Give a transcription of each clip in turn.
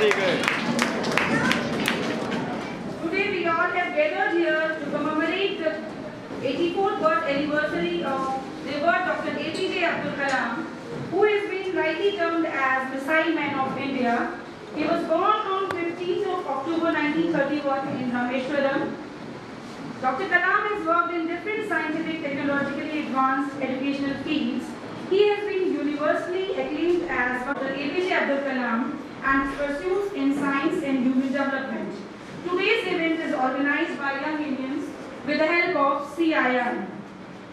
Today we all have gathered here to commemorate the 84th birth anniversary of revered Dr. APJ Abdul Kalam, who has been rightly termed as Missile Man of India. He was born on 15th of October 1931 in Rameshwaram. Dr. Kalam has worked in different scientific, technologically advanced educational fields. He has been universally acclaimed as Dr. APJ Abdul Kalam and his pursuits in science and human development. Today's event is organized by Young Indians with the help of CII.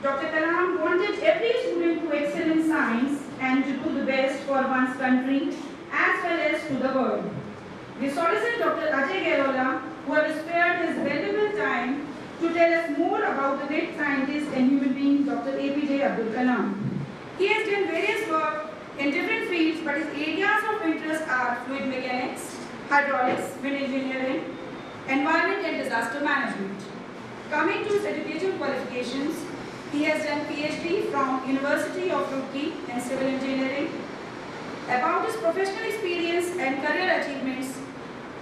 Dr. Kalam wanted every student to excel in science and to do the best for one's country as well as to the world. We solicit Dr. Ajay Gerola, who has spared his valuable time, to tell us more about the great scientist and human being Dr. APJ Abdul Kalam. He has done various work in different fields, but his areas of interest are fluid mechanics, hydraulics, wind engineering, environment and disaster management. Coming to his educational qualifications, he has done PhD from University of Roorkee in civil engineering. About his professional experience and career achievements,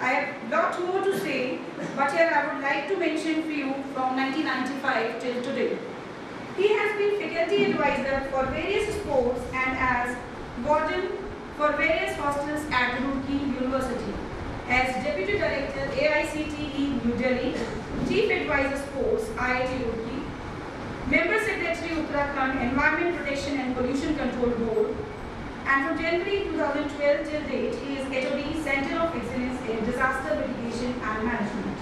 I have a lot more to say, but here I would like to mention few from 1995 till today. He has been faculty advisor for various sports and as warden for various hostels at Roorkee University. As Deputy Director AICTE New Delhi, Chief Advisor Sports IIT Roorkee, Member Secretary Uttarakhand Environment Protection and Pollution Control Board, and from January 2012 till date, he is HOD Center of Excellence in Disaster Mitigation and Management.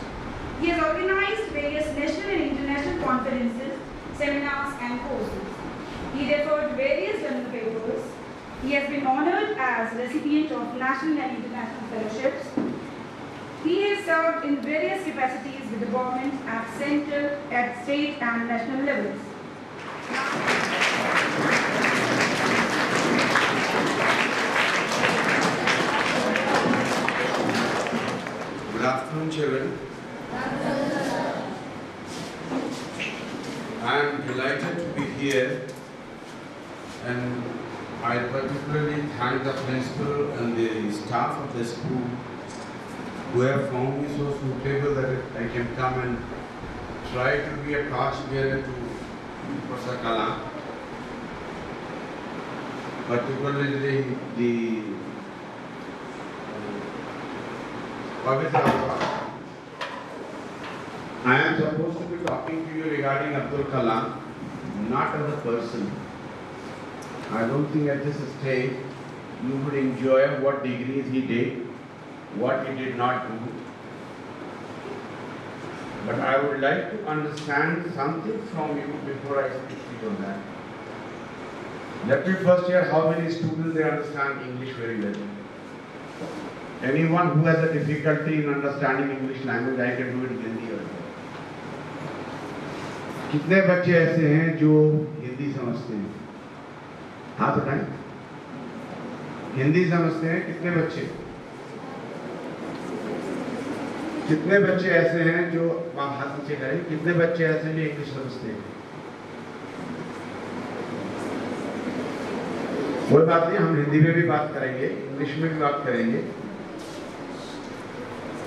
He has organized various national and international conferences, seminars and courses. He referred various journal papers. He has been honored as recipient of national and international fellowships. He has served in various capacities with the government at central, at state and national levels. Good afternoon, children. I am delighted to be here, and I particularly thank the principal and the staff of the school who have found me so suitable that I can come and try to be a torchbearer to Professor Kalam, particularly the Pavitra. I am supposed to be talking to you regarding Abdul Kalam, not as a person. I don't think at this stage you would enjoy what degrees he did, what he did not do. But I would like to understand something from you before I speak on that. Let me first hear how many students they understand English very well. Anyone who has a difficulty in understanding English language, I can do it in Hindi also. कितने बच्चे ऐसे हैं जो हिंदी समझते हैं? हाँ बताएं। हिंदी समझते हैं कितने बच्चे? कितने बच्चे ऐसे हैं जो हाथ नीचे करें? कितने बच्चे ऐसे हैं जो इंग्लिश समझते हैं? कोई बात नहीं, हम हिंदी में भी बात करेंगे, इंग्लिश में भी बात करेंगे।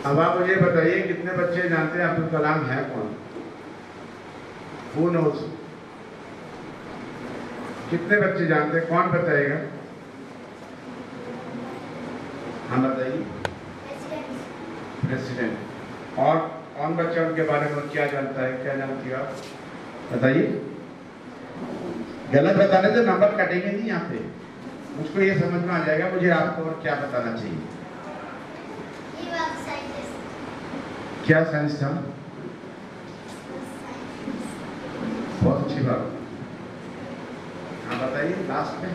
अब आप मुझे बताइए कितने बच्चे जानते हैं अब्दुल कलाम है कौन? Who knows? कितने बच्चे जानते हैं? कौन बताएगा? हाँ बताइए। प्रेसिडेंट। और कौन बच्चा उनके बारे में क्या जानता है? क्या जानती है आप? बताइए। गलत बताने से नंबर कटेंगे नहीं यहाँ पे। मुझको ये समझ में आ जाएगा मुझे आपको और क्या बताना चाहिए। क्या साइंस था? बहुत अच्छी बात। हाँ बताइए लास्ट में।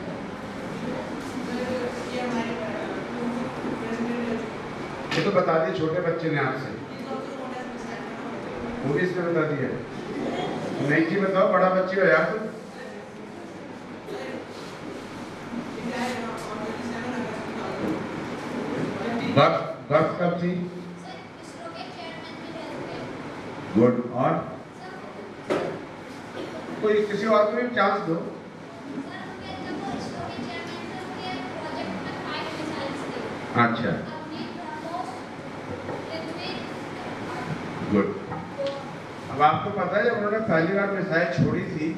ये तो बता दिए छोटे बच्चे ने आपसे, वो भी इसने बता दिया। नई चीज बताओ, बड़ा बच्ची हो यार तुम। बर्थ कब थी? गुड। और कोई किसी और को भी चांस दो। अच्छा गुड। अब आपको पता है जब उन्होंने पहली बार मिसाइल छोड़ी थी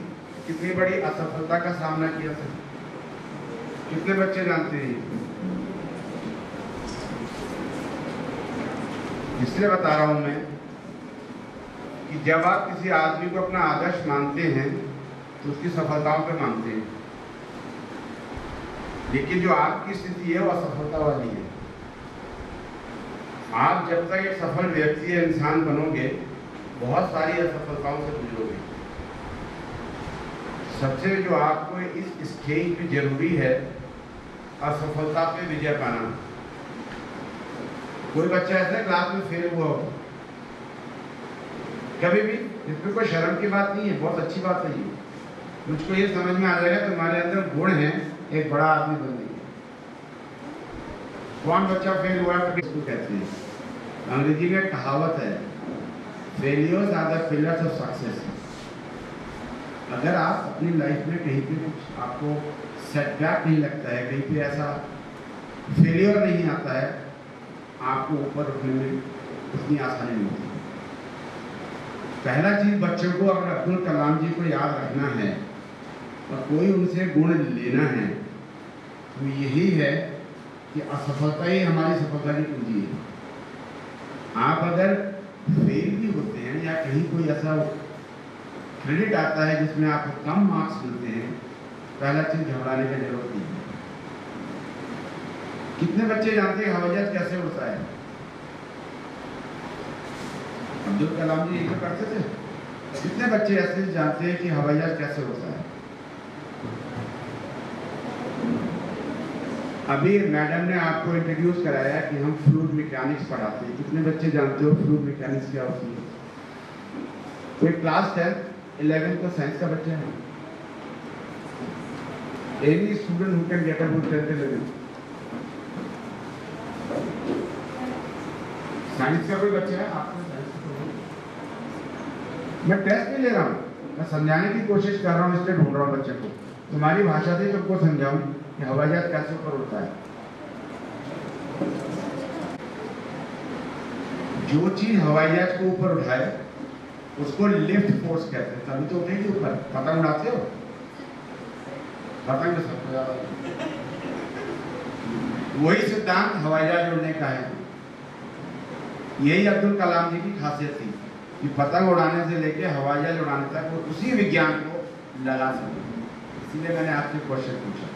कितनी बड़ी असफलता का सामना किया था? कितने बच्चे जानते हैं? इसलिए बता रहा हूं मैं कि जब आप किसी आदमी को अपना आदर्श मानते हैं तो उसकी सफलताओं पे मानते हैं, लेकिन जो आपकी स्थिति है वो असफलता वाली है। आप जब तक एक सफल व्यक्ति या इंसान बनोगे बहुत सारी असफलताओं से गुजरोगे। सबसे जो आपको इस स्टेज पे जरूरी है असफलता पे विजय पाना। कोई बच्चा ऐसा क्लास में फेल हुआ हो कभी भी, इसमें कोई शर्म की बात नहीं है, बहुत अच्छी बात है ये। मुझको ये समझ में आ जाएगा तुम्हारे अंदर गुण है एक बड़ा आदमी बनने के। कौन बच्चा फेल हुआ है किसको कहते हैं? अंग्रेजी में कहावत है, failures are the pillars of success. अगर आप अपनी लाइफ में कहीं पे कुछ आपको सेटबैक नहीं लगता है, कहीं पे ऐसा फेलियर नहीं आता है, आपको ऊपर उठने में उतनी आसानी नहीं होती। पहला चीज बच्चों को अगर अब्दुल कलाम जी को याद रखना है और कोई उनसे गुण लेना है तो यही है कि असफलता ही हमारी सफलता की कुंजी है। आप अगर फेल भी होते हैं या कहीं कोई ऐसा क्रेडिट आता है जिसमें आपको कम मार्क्स मिलते हैं, पहला चीज घबराने की जरूरत नहीं है। कितने बच्चे जानते हैं हवाई जहाज कैसे उड़ता है? अब्दुल कलाम जी ये तो करते थे। कितने बच्चे ऐसे जानते हैं कि हवाई जहाज कैसे उड़ता है? अभी मैडम ने आपको इंट्रोड्यूस कराया कि हम फ्लूइड मैकेनिक्स पढ़ाते हैं। कितने बच्चे जानते हो फ्लूइड मैकेनिक्स क्या होती है? कोई क्लास 10, 11 का साइंस का बच्चा है? Any student who can get up with 10th 11 science का कोई बच्चा है? आपको मैं टेस्ट नहीं ले रहा हूँ, मैं समझाने की कोशिश कर रहा हूँ, इसलिए ढूंढ रहा हूँ बच्चे को। तुम्हारी भाषा से तुमको समझाऊं कि हवाई जहाज कैसे ऊपर उड़ता है। जो चीज हवाई जहाज को ऊपर उठाए उसको लिफ्ट फोर्स कहते हैं, तभी तो उठेगी ऊपर। पतंग उड़ाते हो? पतंग सबसे ज्यादा वही सिद्धांत हवाई जहाज उड़ने का है। यही अब्दुल कलाम जी की खासियत थी कि पतंग उड़ाने से लेके हवाई जहाज उड़ाने तक वो उसी विज्ञान को लगा सके। इसीलिए मैंने आपसे क्वेश्चन पूछा।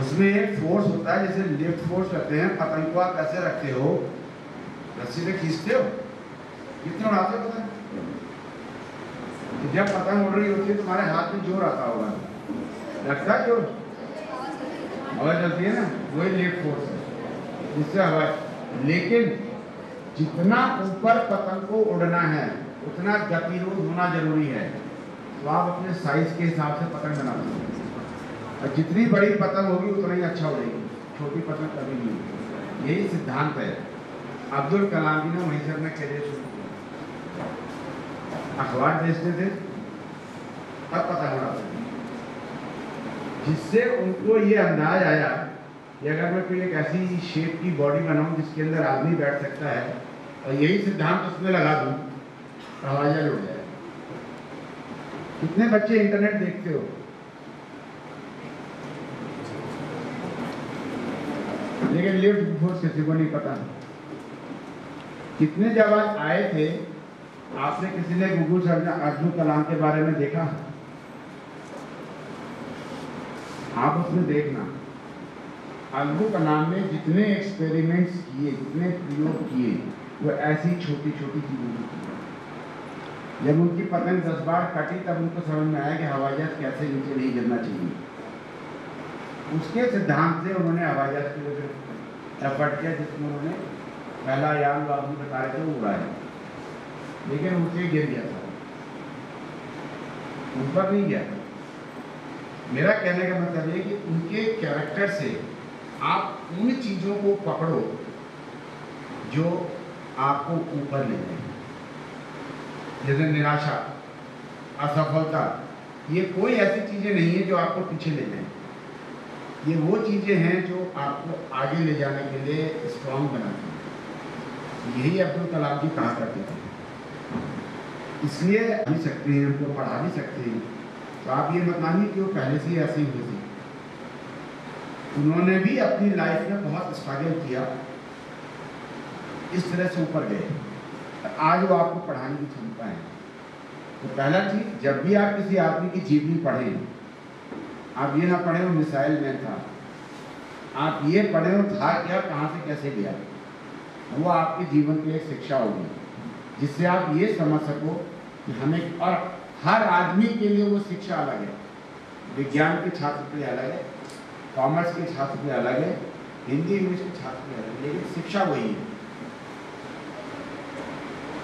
उसमें एक फोर्स होता है जिसे लिफ्ट फोर्स कहते हैं। पतंग को आप कैसे रखते हो? रस्सी से खींचते हो? कितना उड़ाते हो पतंग? जब पतंग उड़ रही होती है तुम्हारे हाथ में जोर आता होगा, लगता है जोर, हवा चलती है ना, वही लिफ्ट फोर्स है जिससे हवा। लेकिन जितना ऊपर पतंग को उड़ना है उतना गतिरोध होना जरूरी है। तो आप अपने साइज के हिसाब से पतंग बनाते हैं, और जितनी बड़ी पतंग होगी उतना ही अच्छा उड़ेगी, छोटी पतंग कभी नहीं होगी। यही सिद्धांत है। अब्दुल कलाम जी ने वहीं से अपना करियर शुरू किया। अखबार बेचते थे और पतंग उड़ाते थे, जिससे उनको ये अंदाज आया कि अगर मैं कोई एक ऐसी शेप की बॉडी बनाऊं जिसके अंदर आदमी बैठ सकता है और यही सिद्धांत उसमें लगा दूं तो हवाई जहाज उड़ जाए। कितने बच्चे इंटरनेट देखते हो? लेकिन लिफ्ट फोर्स किसी को नहीं पता। कितने जब आज आए थे आपने किसी ने गूगल सर्च अब्दुल कलाम के बारे में देखा? आप उसमें देखना अब्दुल कलाम ने जितने एक्सपेरिमेंट्स किए, जितने प्रयोग किए, वो ऐसी छोटी छोटी चीजों में किए। जब उनकी पतंग 10 बार कटी तब उनको समझ में आया कि हवाई जहाज कैसे नीचे नहीं गिरना चाहिए। उसके सिद्धांत से उन्होंने हवाई जहाज के लिए एफर्ट किया, जिसमें उन्होंने पहला यान जो आपने बता रहे थे वो उड़ाया, लेकिन ऊंचे गिर गया था, ऊपर नहीं गया। मेरा कहने का मतलब ये कि उनके कैरेक्टर से आप उन चीजों को पकड़ो जो आपको ऊपर ले जाए। जैसे निराशा, असफलता, ये कोई ऐसी चीजें नहीं है जो आपको पीछे ले जाए। ये वो चीजें हैं जो आपको आगे ले जाने के लिए स्ट्रांग बनाती हैं। यही अब्दुल कलाम जी कहा करते थे। इसलिए भी सकते हैं, उनको पढ़ा भी सकते हैं। तो आप ये मत मानिए कि वो पहले से ही ऐसे ही हुए थे। उन्होंने भी अपनी लाइफ में बहुत स्ट्रगल किया, इस तरह से ऊपर गए, आज वो आपको पढ़ाने की क्षमता है। तो पहला चीज, जब भी आप किसी आदमी की जीवनी पढ़ें, आप ये ना पढ़ें वो मिसाइल मैन था, आप ये पढ़ें वो था क्या, कहाँ से कैसे गया। वो आपके जीवन की एक शिक्षा होगी, जिससे आप ये समझ सको कि हमें, और हर आदमी के लिए वो शिक्षा अलग है। विज्ञान के छात्र के लिए अलग है, कॉमर्स के छात्र के लिए अलग है, हिंदी इंग्लिश के छात्र के लिए अलग है, लेकिन शिक्षा वही है।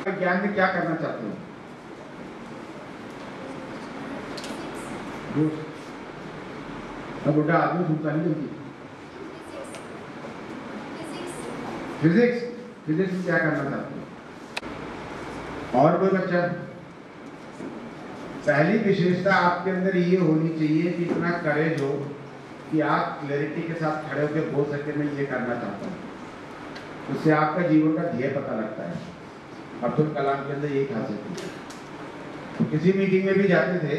विज्ञान में क्या करना चाहते हो? बुढ़ा आदमी सुनता नहीं जल्दी। फिजिक्स, फिजिक्स में क्या करना चाहते हो? और कोई बच्चा? पहली विशेषता आपके अंदर ये होनी चाहिए कि इतना करेज हो कि आप क्लैरिटी के साथ खड़े होकर बोल सकते मैं ये करना चाहता हूँ। उससे आपका जीवन का ध्येय पता लगता है। अब्दुल कलाम के अंदर यही खासियत थी। तो किसी मीटिंग में भी जाते थे,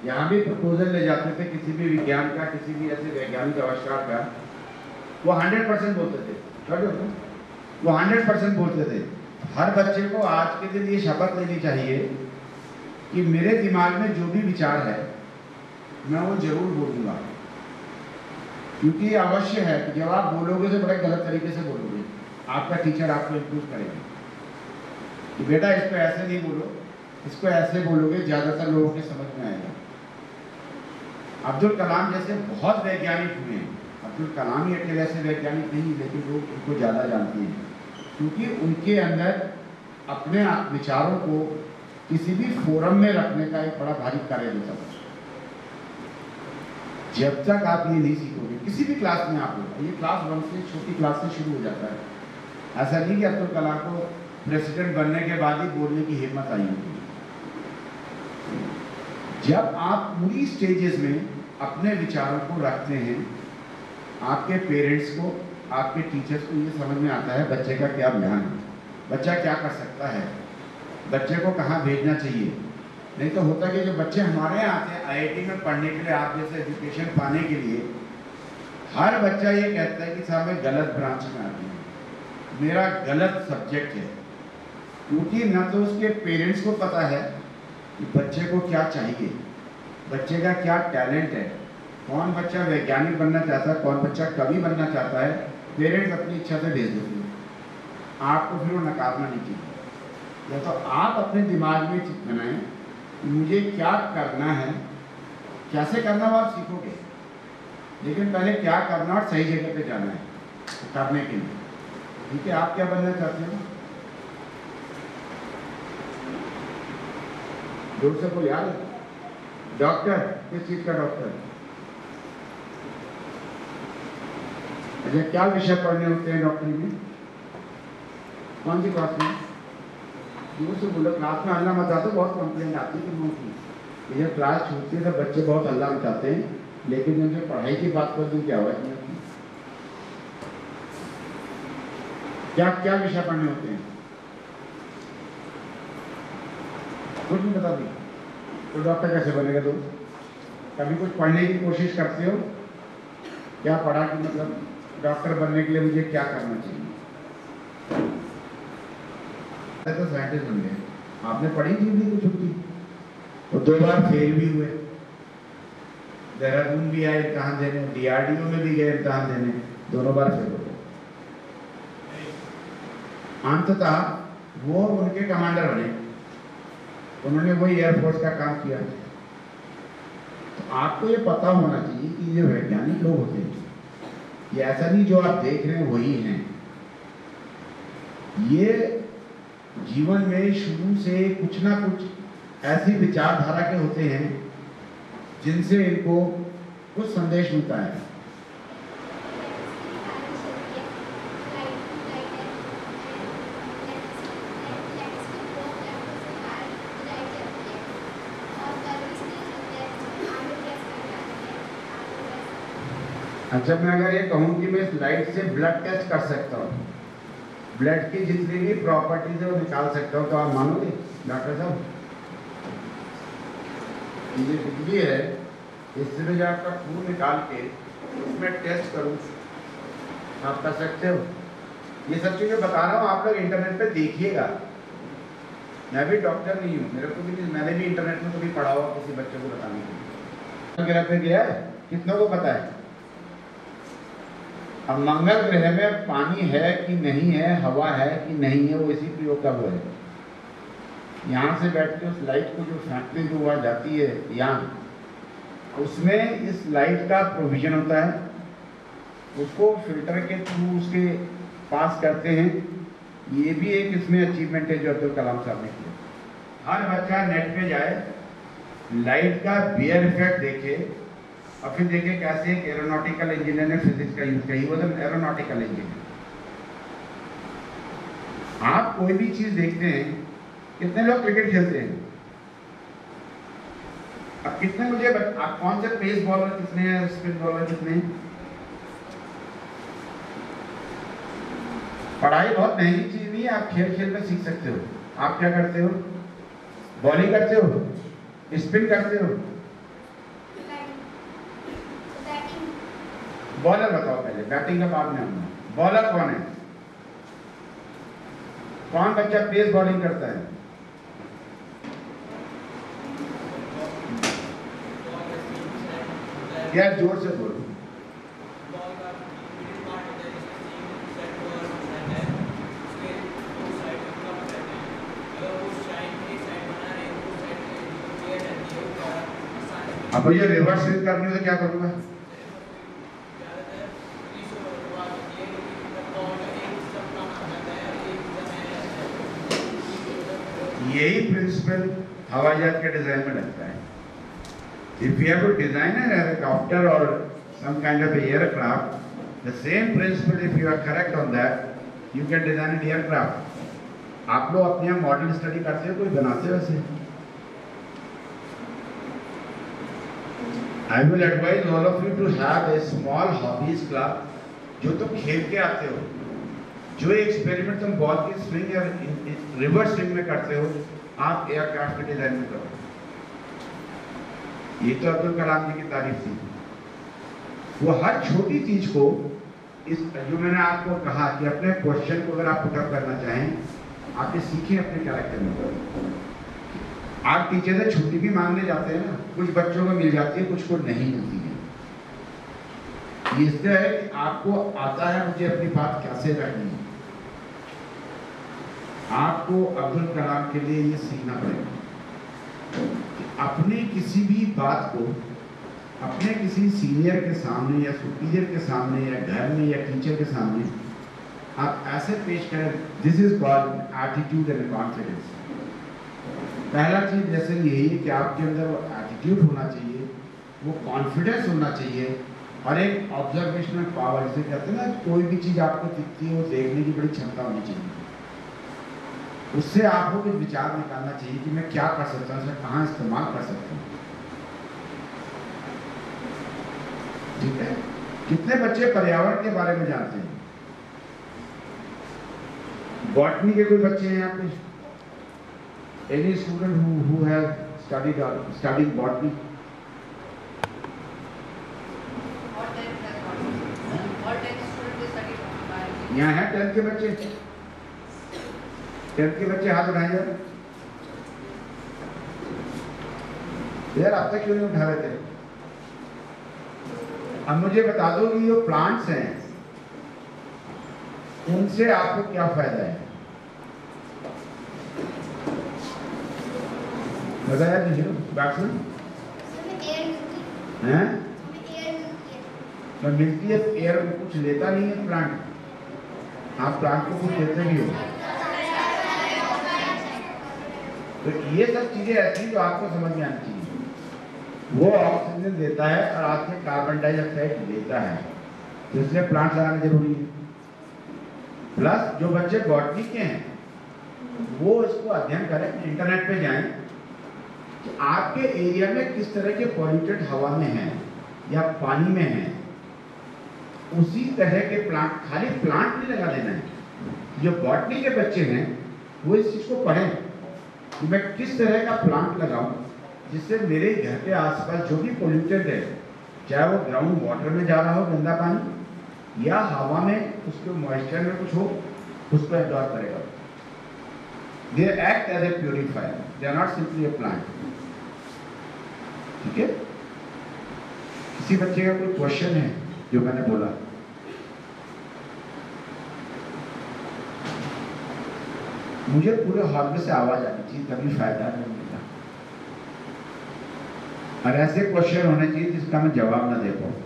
यहाँ भी प्रपोजल ले जाते थे किसी भी विज्ञान का, किसी भी ऐसे वैज्ञानिक आविष्कार का, वो 100% बोलते थे। वो 100% बोलते थे। हर बच्चे को आज के दिन ये शपथ लेनी चाहिए कि मेरे दिमाग में जो भी विचार है मैं वो जरूर बोलूँगा, क्योंकि ये अवश्य है कि जब आप बोलोगे तो बड़े गलत तरीके से बोलोगे, आपका टीचर आपको इम्प्रूव करेगा कि बेटा इसको ऐसे नहीं बोलो, इसको ऐसे बोलोगे, ज़्यादातर लोगों के समझ में आएगा। अब्दुल कलाम जैसे बहुत वैज्ञानिक हुए हैं। अब्दुल कलाम ही अकेले ऐसे वैज्ञानिक नहीं, लेकिन लोग उनको ज़्यादा जानते हैं क्योंकि उनके अंदर अपने विचारों को किसी भी फोरम में रखने का एक बड़ा भारी कार्य होता है। जब तक आप ये नहीं सीखोगे, किसी भी क्लास में आप हो, ये क्लास 1 से, छोटी क्लास से शुरू हो जाता है। ऐसा नहीं कि अब्दुल कलाम को प्रेसिडेंट बनने के बाद ही बोलने की हिम्मत आई होगी। जब आप पूरी स्टेजेस में अपने विचारों को रखते हैं, आपके पेरेंट्स को, आपके टीचर्स को ये समझ में आता है बच्चे का क्या ध्यान है, बच्चा क्या कर सकता है, बच्चे को कहाँ भेजना चाहिए। नहीं तो होता कि जो बच्चे हमारे यहाँ आते हैं आईआईटी में पढ़ने के लिए, आप जैसे एजुकेशन पाने के लिए, हर बच्चा ये कहता है कि साहब मैं गलत ब्रांच में आ गया, मेरा गलत सब्जेक्ट है, क्योंकि ना तो उसके पेरेंट्स को पता है कि बच्चे को क्या चाहिए, बच्चे का क्या टैलेंट है, कौन बच्चा वैज्ञानिक बनना चाहता है, कौन बच्चा कवि बनना चाहता है। पेरेंट्स अपनी इच्छा से भेज देते हैं, आपको फिर वो नकारना नहीं चाहिए। या तो आप अपने दिमाग में बनाएं कि मुझे क्या करना है, कैसे करना वो आप सीखोगे, लेकिन पहले क्या करना और सही जगह पे जाना है करने के लिए। ठीक है, आप क्या बनना चाहते हो? जोर से बोल यार। डॉक्टर, किस चीज का डॉक्टर? अच्छा, क्या विषय पढ़ने होते हैं डॉक्टरी में? कौन सी क्लास में? जोर से बोलो, क्लास में हल्ला मचाते, बहुत कंप्लेंट आती है लोगों की। जब क्लास छूटती है तो बच्चे बहुत हल्ला मचाते हैं, लेकिन जब जो पढ़ाई की बात करते हैं क्या हुआ? क्या क्या विषय पढ़ने होते हैं? कुछ नहीं बता दी तो डॉक्टर कैसे बनेगा? तो कभी कुछ पढ़ने की कोशिश करते हो? क्या पढ़ा कि मतलब डॉक्टर बनने के लिए मुझे क्या करना चाहिए? तो साइंटिस्ट बन गए। आपने पढ़ी थी नहीं कुछ होती, तो 2 बार फेल भी हुए, देहरादून भी आए इम्तहान देने, डीआरडीओ में भी गए इम्तहान देने, दोनों बार फेल हो गए। अंततः वो उनके कमांडर बने, उन्होंने वही एयरफोर्स का काम किया। तो आपको ये पता होना चाहिए कि ये वैज्ञानिक लोग होते हैं, ये ऐसा नहीं जो आप देख रहे हैं वही हैं। ये जीवन में शुरू से कुछ ना कुछ ऐसी विचारधारा के होते हैं जिनसे इनको कुछ संदेश मिलता है। अच्छा, मैं अगर ये कहूँ कि मैं इस लाइट से ब्लड टेस्ट कर सकता हूँ, ब्लड की जितनी भी प्रॉपर्टीज है वो निकाल सकता हूँ, तो आप मानोगे डॉक्टर साहब? ये बिजली है, इससे मैं जो आपका खून निकाल के उसमें टेस्ट करूँ, आप कर सकते हो? ये सब चीज़ें बता रहा हूँ, आप लोग इंटरनेट पे देखिएगा। मैं भी डॉक्टर नहीं हूँ, मेरे को भी नहीं, मैंने भी इंटरनेट में कभी पढ़ा हुआ किसी बच्चे को बताने के लिए। ग्रह पे गया है, कितनों को पता है? अब मंगल ग्रह में पानी है कि नहीं है, हवा है कि नहीं है, वो इसी प्रयोग का वो है। यहाँ से बैठ के उस लाइट को जो फैक्ट्री जो वहाँ जाती है यहाँ, उसमें इस लाइट का प्रोविजन होता है, उसको फिल्टर के थ्रू उसके पास करते हैं। ये भी एक इसमें अचीवमेंट है जो अब्दुल कलाम साहब ने किया। हर बच्चा नेट पे जाए, लाइट का बियर इफेक्ट देखे और फिर देखे कैसे एक एरोनॉटिकल इंजीनियर ने फिजिक्स का यूज किया। He was an aeronautical engineer. आप कोई भी चीज देखते हैं, कितने लोग क्रिकेट खेलते हैं? अब कितने मुझे आप कौन से पेस बॉलर कितने हैं, स्पिन बॉलर कितने हैं? पढ़ाई बहुत महंगी चीज नहीं है, आप खेल खेल में सीख सकते हो। आप क्या करते हो? बॉलिंग करते हो, स्पिन करते हो? बॉलर बताओ पहले, बैटिंग का बाद में आऊंगा। बॉलर कौन है? कौन बच्चा पेस बॉलिंग करता है? यार जोर से बोलो। अब मुझे रिवर्स स्विंग करनी हो तो क्या करूंगा? यही प्रिंसिपल हवाई जहाज के डिजाइन में लगता है। If you have to design an helicopter or some kind of a aircraft, the same principle, if you are correct on that, you can design an aircraft. आप लोग अपने यहाँ मॉडल स्टडी करते हो, कोई बनाते हो वैसे? I will advise all of you to have a small hobbies club, जो तुम खेल के आते हो, जो एक्सपेरिमेंट तुम बॉल की स्विंग या रिवर्स स्विंग में करते हो, आप एयरक्राफ्ट के डिजाइन में करो। ये तो अब्दुल कलाम जी की तारीफ थी। वो हर छोटी चीज को, इस जो मैंने आपको कहा कि अपने क्वेश्चन को अगर आप पुटअप करना चाहें, आप ये सीखें अपने कैरेक्टर में। आप टीचर से छुट्टी भी मांगने जाते हैं ना, कुछ बच्चों को मिल जाती है, कुछ को नहीं मिलती है। इससे है कि आपको आता है मुझे अपनी बात कैसे रखनी है। आपको अब्दुल कलाम के लिए ये सीखना पड़ेगा कि अपने किसी भी बात को अपने किसी सीनियर के सामने या सुपीरियर के सामने या घर में या टीचर के सामने आप ऐसे पेश करें। This is called attitude and confidence. पहला चीज जैसे यही है कि आपके अंदर वो एटीट्यूड होना चाहिए, वो कॉन्फिडेंस होना चाहिए और एक ऑब्जर्वेशनल पावर, जिसे कहते हैं ना, कोई भी चीज आपको दिखती है वो देखने की बड़ी क्षमता होनी चाहिए। उससे आपको कुछ विचार निकालना चाहिए कि मैं क्या कर सकता हूँ, उसे कहाँ इस्तेमाल कर सकता हूँ। ठीक है? कितने बच्चे पर्यावरण के बारे में जानते हैं? बॉटनी के कोई बच्चे हैं यहाँ पे? Any student who have studied botany? यहाँ है 10th के बच्चे? 10th के बच्चे हाथ उठाएंगे यार। अब तक क्यों नहीं उठा रहे थे? अब मुझे बता दो कि जो प्लांट्स हैं उनसे आपको क्या फायदा है? बताया दीजिए बात सुन। हैं? तो मिलती है एयर, कुछ लेता नहीं है प्लांट। आप प्लांट को कुछ देते भी हो। तो ये सब चीजें ऐसी जो आपको समझ में आनी चाहिए। वो ऑक्सीजन देता है और आपसे कार्बन डाइऑक्साइड लेता है, तो इसलिए प्लांट लगाना जरूरी है। प्लस जो बच्चे बॉटनी के हैं वो इसको अध्ययन करें, इंटरनेट पे जाएं कि आपके एरिया में किस तरह के पॉल्यूटेड हवा में है या पानी में है, उसी तरह के प्लांट। खाली प्लांट नहीं लगा देना है, जो बॉटनी के बच्चे हैं वो इस चीज को पढ़ें कि मैं किस तरह का प्लांट लगाऊं जिससे मेरे घर के आसपास जो भी पोल्यूटेड है, चाहे वो ग्राउंड वाटर में जा रहा हो गंदा पानी या हवा में उसके मॉइस्चर में कुछ हो, उसको एब्जॉर्ब करेगा। They act as a purifier, they are not simply a plant. ठीक है, किसी बच्चे का कोई क्वेश्चन है जो मैंने बोला? मुझे पूरे हॉल में से आवाज आनी चाहिए, तभी फायदा नहीं मिलता। और ऐसे क्वेश्चन होने चाहिए जिसका मैं जवाब ना दे पाऊं।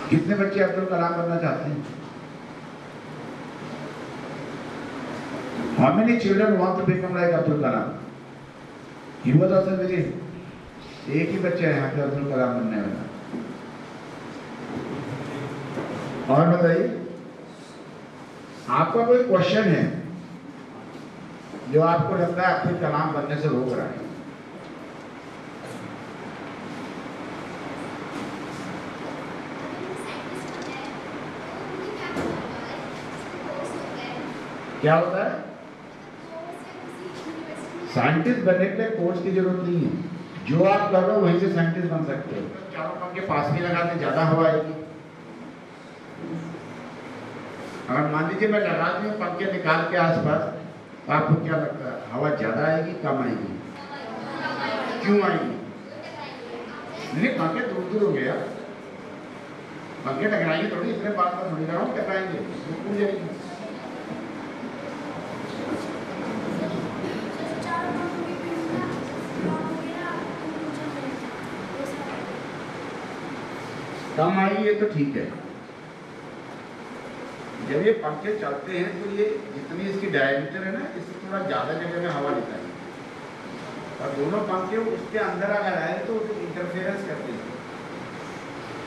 कितने बच्चे अब्दुल कलाम बनना चाहते हैं? How many children want to become like Abdul Kalam? He was also very, एक ही बच्चा है यहाँ पे अब्दुल कलाम बनने वाला। और बताइए, आपका कोई क्वेश्चन है जो आपको लगता है अब्दुल कलाम बनने से रोक रहा है? क्या होता है? साइंटिस्ट बनने के लिए कोर्स की जरूरत नहीं है, जो आप कर रहे हो वहीं से साइंटिस्ट बन सकते हो। चारों पंखे पास में लगाते ज्यादा हवा आएगी। अगर मान लीजिए मैं लगा दूं पंखे निकाल के आसपास, तो आपको क्या लगता है, हवा ज्यादा आएगी कम आएगी? क्यों आएगी? नहीं, पंखे दूर दूर हो गया, पंखे टकराएंगे थोड़ी, इतने बात पर थोड़ी कराऊं, टकराएंगे उड़ जाएगी। कम आई है तो ठीक है। जब ये पंखे चलते हैं तो ये जितनी इसकी डायमीटर है ना, इससे थोड़ा ज्यादा जगह में हवा लेता है, और दोनों पंखे उसके अंदर अगर आए तो इंटरफेरेंस करते हैं,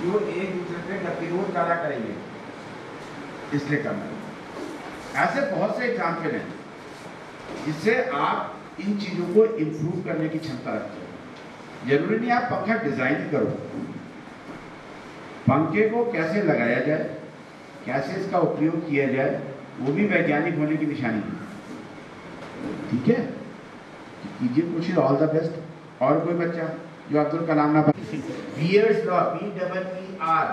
वो एक दूसरे से गतिरोध पैदा करेंगे, इसलिए करना। ऐसे बहुत से एग्जाम्पल हैं जिससे आप इन चीजों को इम्प्रूव करने की क्षमता रखते हो। जरूरी नहीं आप पंखा डिजाइन करो, पंखे को कैसे लगाया जाए, कैसे इसका उपयोग किया जाए, वो भी वैज्ञानिक होने की निशानी है। ठीक है, कीजिए कोशिश, ऑल द बेस्ट। और कोई बच्चा जो अब्दुल कलाम ना बने? बीयर्स लॉ, BEER,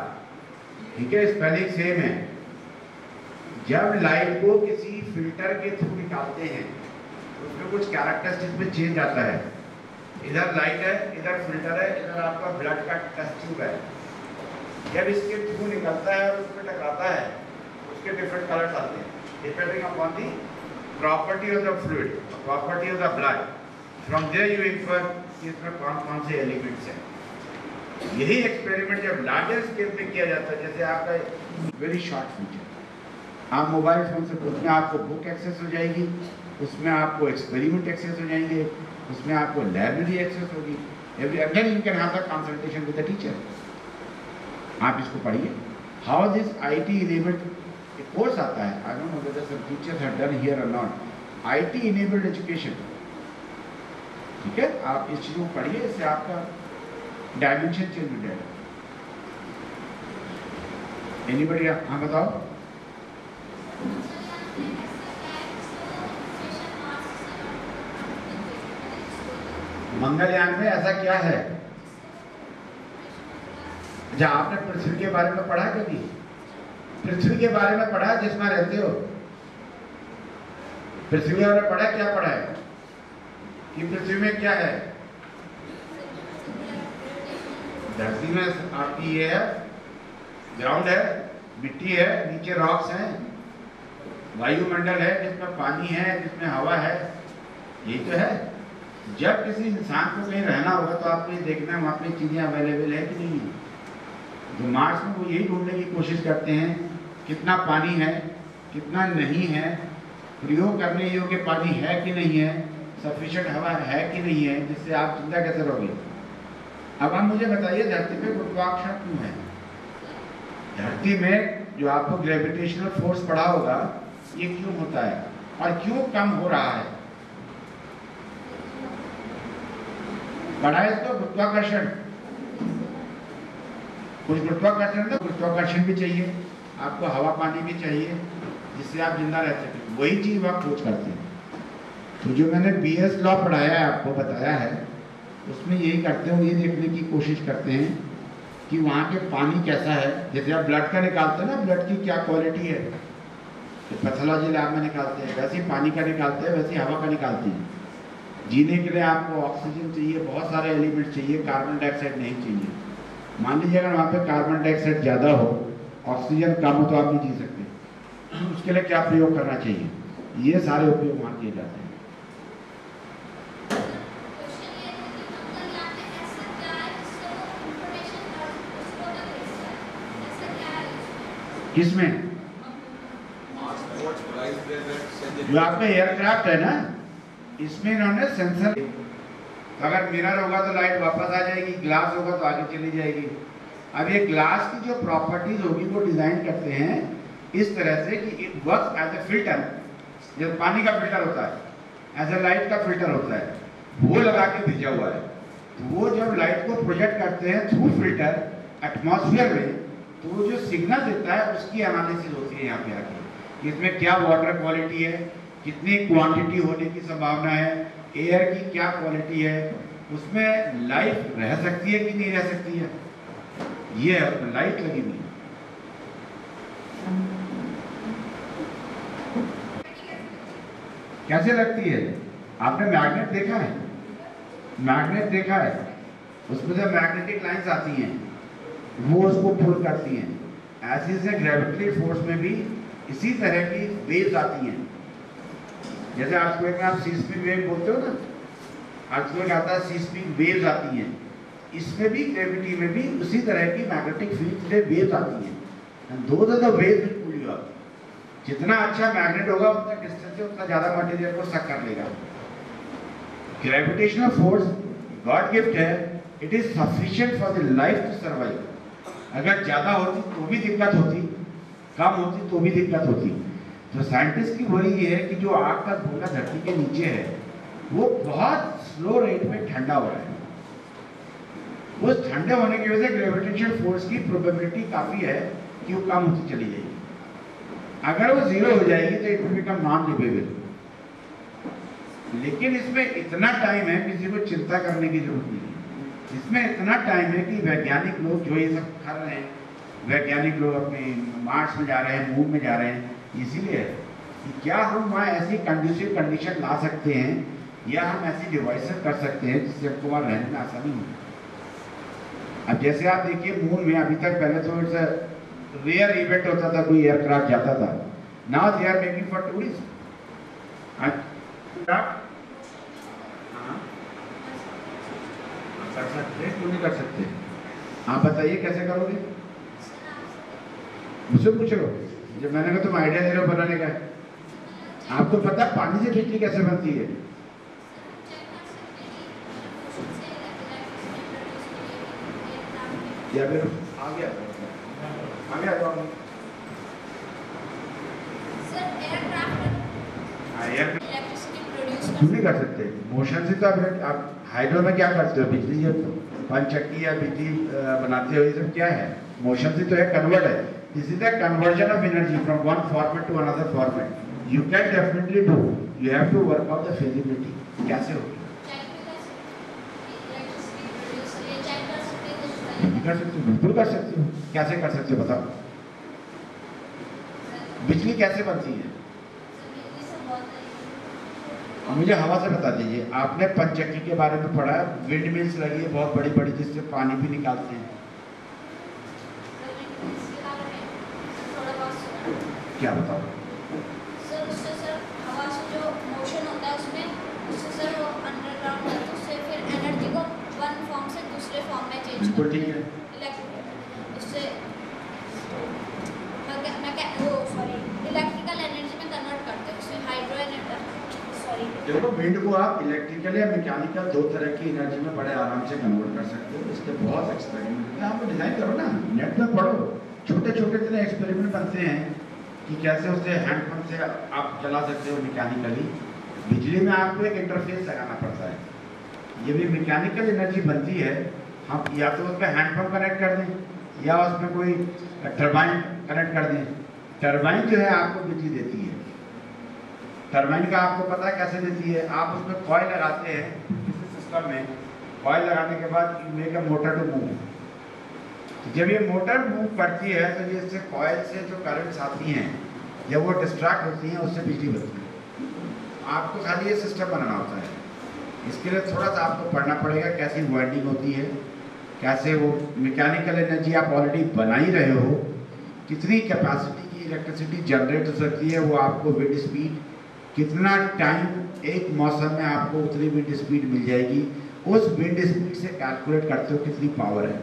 ठीक है, स्पेलिंग सेम है। जब लाइट को किसी फिल्टर के थ्रू निकालते हैं उसमें कुछ कैरेक्टरिस्टिक्स में चेंज आता है। इधर लाइट है, इधर फिल्टर है, इधर आपका ब्लड का टेस्ट ट्यूब है। जब इसके थ्रू निकलता है और उसमें टकराता है, उसके डिफरेंट कलर्स आते हैं depending upon the property of the fluid, property of the blood. From there you infer कि इसमें कौन कौन से एलिमेंट्स हैं। यही एक्सपेरिमेंट जब लार्जर स्केल पे किया जाता है, जैसे आपका वेरी शॉर्ट फ्यूचर, आप मोबाइल फोन से, उसमें आपको बुक एक्सेस हो जाएगी, उसमें आपको एक्सपेरिमेंट एक्सेस हो जाएंगे, उसमें आपको लाइब्रेरी एक्सेस होगी, then you can have the consultation with the teacher. आप इसको पढ़िए। हाउ दिस IT इनेबल्ड, एक कोर्स आता है, I don't know whether some teachers have done here और नॉट, IT इनेबल्ड एजुकेशन। ठीक है, आप इस चीज़ को पढ़िए, इससे आपका डायमेंशन चेंज हो जाएगा। एनीबडी? हाँ बताओ। मंगलयान में ऐसा क्या है? अच्छा, आपने पृथ्वी के बारे में पढ़ा कभी? पृथ्वी के बारे में पढ़ा जिसमें रहते हो? पृथ्वी के बारे में पढ़ा, क्या पढ़ा है कि पृथ्वी में क्या है? धरती में आपकी ये है, ग्राउंड है, मिट्टी है, नीचे रॉक्स हैं, वायुमंडल है जिसमें पानी है, जिसमें हवा है, यही तो है। जब किसी इंसान को कहीं रहना होगा तो आपको ये देखना है वहाँ पे चीजें अवेलेबल है कि नहीं है। तो मार्स में वो यही ढूंढने की कोशिश करते हैं कितना पानी है, कितना नहीं है, प्रयोग करने योग्य पानी है कि नहीं है, सफिशिएंट हवा है कि नहीं है, जिससे आप चिंता कैसे रहोगे। अब आप मुझे बताइए, धरती पे गुरुत्वाकर्षण क्यों है? धरती में जो आपको ग्रेविटेशनल फोर्स पढ़ा होगा, ये क्यों होता है और क्यों कम हो रहा है? पढ़ा है इसको, गुरुत्वाकर्षण। कुछ गुरुत्वाकर्षण तो गुरुत्वाकर्षण भी चाहिए, आपको हवा पानी भी चाहिए जिससे आप जिंदा रह सकें, वही चीज़ वह खोज करते हैं। तो जो मैंने BS लॉ पढ़ाया है, आपको बताया है, उसमें यही करते हैं, ये देखने की कोशिश करते हैं कि वहाँ के पानी कैसा है। जैसे आप ब्लड का निकालते हैं ना, ब्लड की क्या क्वालिटी है, तो पैथोलॉजी लैब में निकालते हैं, वैसे ही पानी का निकालते हैं, वैसे ही हवा का निकालते हैं। जीने के लिए आपको ऑक्सीजन चाहिए, बहुत सारे एलिमेंट चाहिए, कार्बन डाइऑक्साइड नहीं चाहिए। मान लीजिए अगर वहाँ पे कार्बन डाइऑक्साइड ज़्यादा हो, ऑक्सीजन कम हो, तो आप नहीं जी सकते। उसके लिए क्या प्रयोग करना चाहिए, ये सारे उपयोग वहाँ किए जाते हैं। किसमें? जो आपका एयरक्राफ्ट है ना, इसमें इन्होंने सेंसर, अगर मिरर होगा तो लाइट वापस आ जाएगी, ग्लास होगा तो आगे चली जाएगी। अब ये ग्लास की जो प्रॉपर्टीज होगी वो डिजाइन करते हैं इस तरह से कि it works as a filter, जैसे पानी का फिल्टर होता है, एज ए लाइट का फिल्टर होता है, वो लगा के भेजा हुआ है। तो वो जब लाइट को प्रोजेक्ट करते हैं थ्रू फिल्टर एटमॉस्फेयर में, तो वो जो सिग्नल देता है उसकी एनालिसिस होती है यहाँ पे आके, इसमें क्या वाटर क्वालिटी है, कितनी क्वांटिटी होने की संभावना है, एयर की क्या क्वालिटी है, उसमें लाइफ रह सकती है कि नहीं रह सकती है, ये है उसमें लाइट लगी हुई है। कैसे लगती है? आपने मैग्नेट देखा है? मैग्नेट देखा है, उसमें जो मैग्नेटिक लाइंस आती हैं वो उसको पुल करती हैं। ऐसे से ग्रेविटी फोर्स में भी इसी तरह की वेव्स आती हैं। जैसे अर्थक्वेक में आप सीस्मिक वेव बोलते हो ना, अर्थक्वेक आता है, सीस्मिक वेव्स आती हैं, इसमें भी ग्रेविटी में भी उसी तरह की मैग्नेटिक फील्ड से वेव्स आती हैं। And those are the waves which pull you up. जितना अच्छा मैग्नेट होगा उतना डिस्टेंस से उतना ज्यादा मटेरियल को सक कर लेगा। ग्रेविटेशनल फोर्स गॉड गिफ्ट है, it is sufficient for the life to survive. अगर ज्यादा होती तो भी दिक्कत होती, कम होती तो भी दिक्कत होती। तो साइंटिस्ट की वही ये है कि जो आग का गोला धरती के नीचे है वो बहुत स्लो रेट में ठंडा हो रहा है। उस ठंडे होने की वजह से ग्रेविटेशनल फोर्स की प्रोबेबिलिटी काफी है कि वो कम होती चली जाएगी। अगर वो जीरो हो जाएगी तो it will become non liveable. लेकिन इसमें इतना टाइम है, किसी को चिंता करने की जरूरत नहीं है। इसमें इतना टाइम है कि वैज्ञानिक लोग जो ये सब कर रहे हैं, वैज्ञानिक लोग अपने मार्स में जा रहे हैं, मून में जा रहे हैं, इसीलिए कि क्या हम वहाँ ऐसी कंडीसिव कंडीशन ला सकते हैं या हम ऐसी डिवाइसेस कर सकते हैं जिससे हमको वहाँ रहने में आसानी हो। अब जैसे आप देखिए मून में अभी तक पहले तो इट्स रेयर इवेंट होता था कोई एयरक्राफ्ट जाता था, now they are making for tourist. कर सकते हैं, क्यों नहीं कर सकते? आप बताइए कैसे करोगे? मुझसे पूछ रहे हो? जब मैंने कहा तुम आइडिया दे रहे हो बनाने का, आपको पता है पानी से बिजली कैसे बनती है? या फिर आ गया क्यों नहीं कर सकते? मोशन से तो आप हाइड्रो में क्या करते हो? बिजली जब पंचक्की या बिजली बनाते हो, ये सब क्या है? मोशन से तो है, कन्वर्ट है। This is the conversion of energy from one format to another format. You can definitely do, you have to work out the feasibility. कैसे होगी? कर सकते हो, बिल्कुल कर सकते हो। कैसे कर सकते हो बताओ? बिजली कैसे बनती है? मुझे हवा से बता दीजिए। आपने पंचक्की के बारे में पढ़ा, विंड मिल्स लगी है बहुत बड़ी बड़ी जिससे पानी भी निकालते हैं। क्या बताओ? सर उससे सर हवा से जो मोशन होता है उसमें, उससे सर वो अंडरग्राउंड है, तो उससे फिर एनर्जी को वन फॉर्म से दूसरे फॉर्म में चेंज बिल्कुल ठीक है। उससे इलेक्ट्रिकल एनर्जी में कन्वर्ट करते हैं, उससे हाइड्रो एनर्जी, सॉरी देखो विंड को आप इलेक्ट्रिकल या मैकेनिकल दो तरह की एनर्जी में बड़े आराम से कन्वर्ट कर सकते हो। इसके बहुत एक्सपेरिमेंट हैं, आप डिजाइन करो ना, नेट में पढ़ो, छोटे छोटे इतने एक्सपेरिमेंट बनते हैं कि कैसे उसे हैंडपंप से आप चला सकते हो मैकेनिकली। बिजली में आपको एक इंटरफेस लगाना पड़ता है, ये भी मैकेनिकल एनर्जी बनती है। हम या तो उस पर हैंडपंप कनेक्ट कर दें या उसमें कोई टरबाइन कनेक्ट कर दें। टरबाइन जो है आपको बिजली देती है। टरबाइन का आपको पता है कैसे देती है? आप उसमें कॉइल लगाते हैं किसी सिस्टम में, कॉइल लगाने के बाद make a motor to move. जब ये मोटर मूव करती है तो ये इससे कॉइल से जो करंट्स आती हैं, जब वो डिस्ट्रैक्ट होती हैं उससे बिजली बनती है। आपको खाली ये सिस्टम बनाना होता है। इसके लिए थोड़ा सा आपको पढ़ना पड़ेगा कैसी वाइंडिंग होती है, कैसे वो मैकेनिकल एनर्जी आप ऑलरेडी बना ही रहे हो, कितनी कैपेसिटी की इलेक्ट्रिसिटी जनरेट हो सकती है, वो आपको विंड स्पीड, कितना टाइम एक मौसम में आपको उतनी विंड स्पीड मिल जाएगी, उस विंड स्पीड से कैलकुलेट करते हो कितनी पावर है।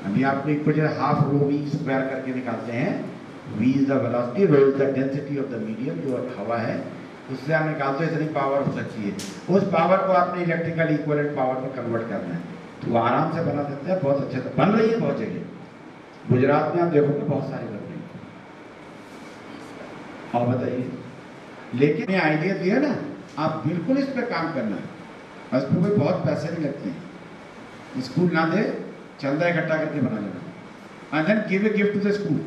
अभी आपको एक वजह हाफ रो वी स्क्वायर करके निकालते हैं। v is the velocity, rho is the density of the medium, जो हवा है, उससे आप निकालते हो इतनी पावर हो सकती है। उस पावर को आपने इलेक्ट्रिकल इक्विवेलेंट पावर में कन्वर्ट करना है, तो वो आराम से बना सकते हैं। बहुत अच्छे से बन रही है बहुत जगह, गुजरात में आप देखोगे बहुत सारी बन रही है। और बताइए, लेकिन ये आइडिया दिया ना, आप बिल्कुल इस पर काम करना है। इस पर कोई बहुत पैसे नहीं लगते हैं। स्कूल ना दे, चंदा इकट्ठा करके बना लेना and then give a gift to the school.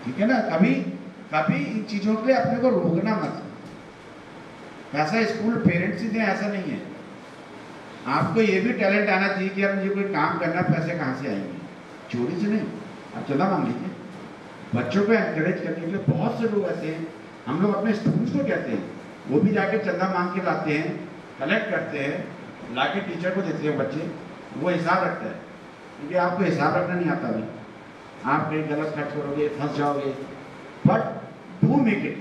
ठीक है ना? कभी कभी इन चीज़ों के लिए अपने को रोकना मत। पैसा स्कूल पेरेंट्स ही दें ऐसा नहीं है। आपको ये भी टैलेंट आना चाहिए कि यार मुझे कोई काम करना, पैसे कहाँ से आएंगे? चोरी से नहीं, आप चंदा मांग लीजिए। बच्चों को एनकरेज करने के लिए बहुत से लोग ऐसे हैं, हम लोग अपने स्टूडेंट्स को कहते हैं, वो भी जाके चंदा मांग के लाते हैं, कलेक्ट करते हैं, लाके टीचर को देते हैं। बच्चे वो हिसाब रखता है, क्योंकि आपको हिसाब रखना नहीं आता अभी। आप कहीं गलत खर्च करोगे, फंस जाओगे। But do make it,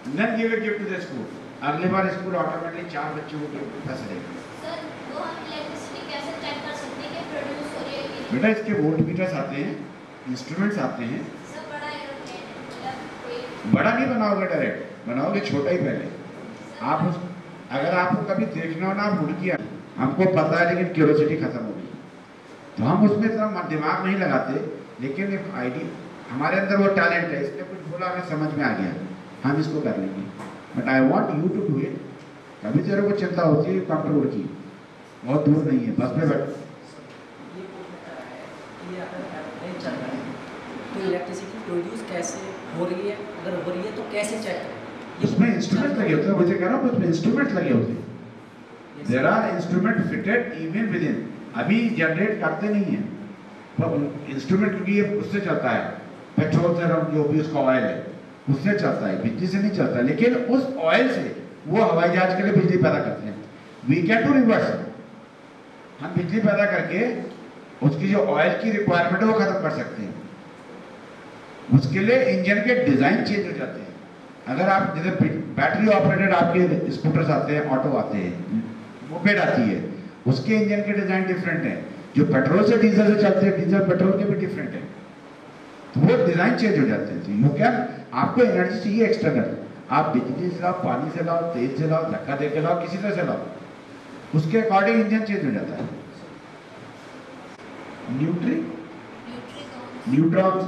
then give a gift to the school. अगली बार स्कूल ऑटोमेटिकली 4 बच्चों को पैसे देगा। सर वो हम इलेक्ट्रिसिटी कैसे चेक कर सकते हैं कि प्रोड्यूस हो रही है कि नहीं? बेटा इसके वोल्ट मीटर्स आते हैं, इंस्ट्रूमेंट्स आते हैं। सर बड़ा एरोप्लेन मतलब कोई बड़ा नहीं बनाओगे डायरेक्ट, बनाओगे छोटा ही पहले। आप उस अगर आपको कभी देखना हो ना, आप उड़ किया, हमको पता है लेकिन क्यूरोसिटी खत्म हो गई, तो हम उसमें इतना दिमाग नहीं लगाते। लेकिन एक आइडिया हमारे अंदर वो टैलेंट है, इसने कुछ बोला हमें समझ में आ गया, हम इसको कर लेंगे। But I want you to do it. कभी तेरे को चिंता होती है कंट्रोल की, बहुत दूर नहीं है, बस में बैठ। तो इलेक्ट्रिसिटी प्रोड्यूस कैसे हो रही है, अगर हो रही है तो कैसे चेक करें? उसमें इंस्ट्रूमेंट लगे होते हैं, मुझे कह रहा हूँ उसमें इंस्ट्रूमेंट लगे होते हैं। There are instrument fitted even within. अभी जनरेट करते नहीं है इंस्ट्रूमेंट, क्योंकि ये उससे चलता है, पेट्रोल से जो भी उसका ऑयल है उससे चलता है, बिजली से नहीं चलता। लेकिन उस ऑयल से वो हवाई जहाज के लिए बिजली पैदा करते हैं। वी कैन डू रिवर्स, हम बिजली पैदा करके उसकी जो ऑयल की रिक्वायरमेंट है वो खत्म कर सकते हैं। उसके लिए इंजन के डिजाइन चेंज हो जाते हैं। अगर आप जैसे बैटरी ऑपरेटेड आपके स्कूटर्स आते हैं, ऑटो आते हैं, मोपेड आती है, उसके इंजन के डिजाइन डिफरेंट है। जो पेट्रोल से डीजल से चलते हैं, डीजल पेट्रोल के भी डिफरेंट है, तो वो डिजाइन चेंज हो जाते हैं। तो यू कैन, आपको एनर्जी चाहिए एक्सटर्नल, आप बिजली से लाओ, पानी से लाओ, तेल से लाओ, धक्का दे के लाओ, किसी तरह से लाओ, उसके अकॉर्डिंग इंजन चेंज हो जाता है। न्यूट्रॉन्स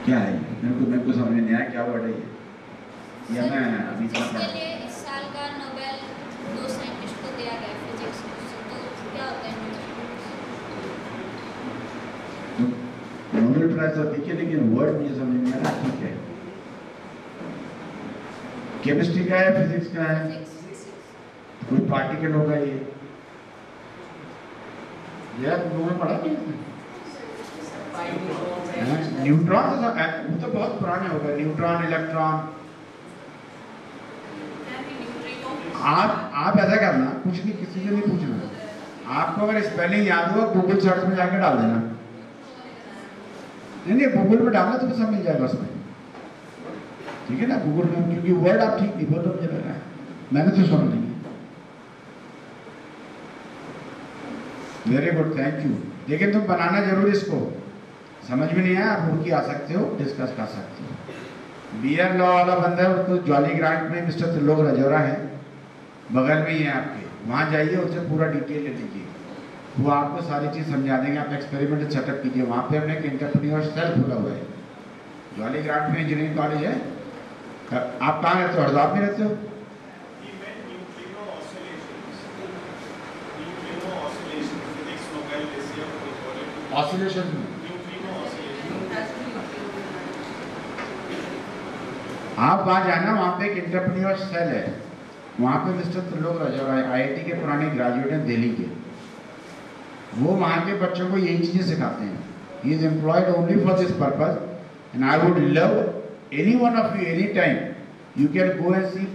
क्या है? मेरे को समझ में नहीं आया क्या वर्ड है ये। या मैं अभी इसके लिए इस साल का नोबेल 2 साइंटिस्ट को दिया गया फिजिक्स में, तो क्या होता है नोबेल प्राइज तो ठीक है, लेकिन वर्ड मुझे समझ में आ रहा है। ठीक है, केमिस्ट्री का है, फिजिक्स का है, कोई पार्टिकल होगा ये। यार लोगों ने पढ़ा क्या? न्यूट्रॉन तो बहुत पुराने हो गए। Neutron, electron. आप ऐसा करना, कुछ भी किसी से नहीं पूछना। आपको अगर स्पेलिंग याद हुआ गूगल सर्च में जाकर डाल देना। नहीं गूगल में डालना तो सब मिल जाएगा उसमें। ठीक है ना? गूगल में, क्योंकि वर्ड आप ठीक नहीं बोल रहे, मुझे लग रहा है, मैंने तो सुना नहीं। Very good, thank you. लेकिन तुम बनाना जरूर इसको। समझ में नहीं आया, आप उनकी आ सकते हो, डिस्कस कर सकते हो। बीआर लॉ वाला बंदा है, उसको जॉली ग्रांट में मिस्टर त्रिलोक रजौरा है, बगल में ही है आपके, वहाँ जाइए, उससे पूरा डिटेल ले लीजिए, वो आपको सारी चीज़ समझा देंगे। आप एक्सपेरिमेंट सेटअप कीजिए। वहाँ पे हमने एक एंटरप्रेन्योर सेल खोला हुआ है, जॉली ग्रांट में इंजीनियरिंग कॉलेज है, आप कहाँ रहते हो? हरदोई में रहते हो? ऑसिलेशन में आप वहाँ जाना, वहाँ पे एक एंटरप्रेन्योर सेल है, वहाँ पे मिस्टर त्रिलोक राजा IIT के पुराने ग्रेजुएट हैं दिल्ली के, वो वहाँ के बच्चों को यही चीज़ें सिखाते हैं. He is employed only for this purpose and I would love any one of you any time you can go and see.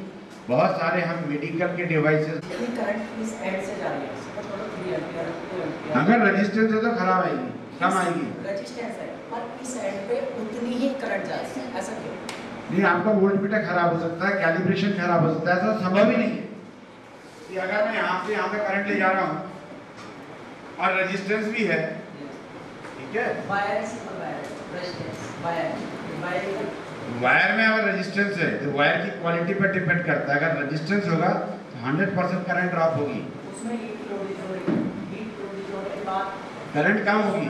बहुत सारे हम मेडिकल के डिवाइसेस, करंट इस एंड से जा रही है, मतलब 3 एम्पीयर अगर रेजिस्टेंस है तो खराब आएगी, कम आएगी. रेजिस्टेंस है पर इस एंड पे उतनी ही करंट जा रही है, ऐसा क्यों? नहीं, आपका वोल्टमीटर खराब हो सकता है, कैलिब्रेशन खराब हो सकता है, ऐसा संभव ही नहीं है कि अगर मैं यहाँ से यहाँ पे करंट ले जा रहा हूँ और रेजिस्टेंस भी है, ठीक है, वायर से रेजिस्टेंस वायर में अगर रेजिस्टेंस है तो वायर की क्वालिटी पर डिपेंड करता है. अगर रेजिस्टेंस होगा तो 100% करंट ड्रॉप होगी, उसमें हीट प्रोड्यूस होने के बाद करंट कम होगी,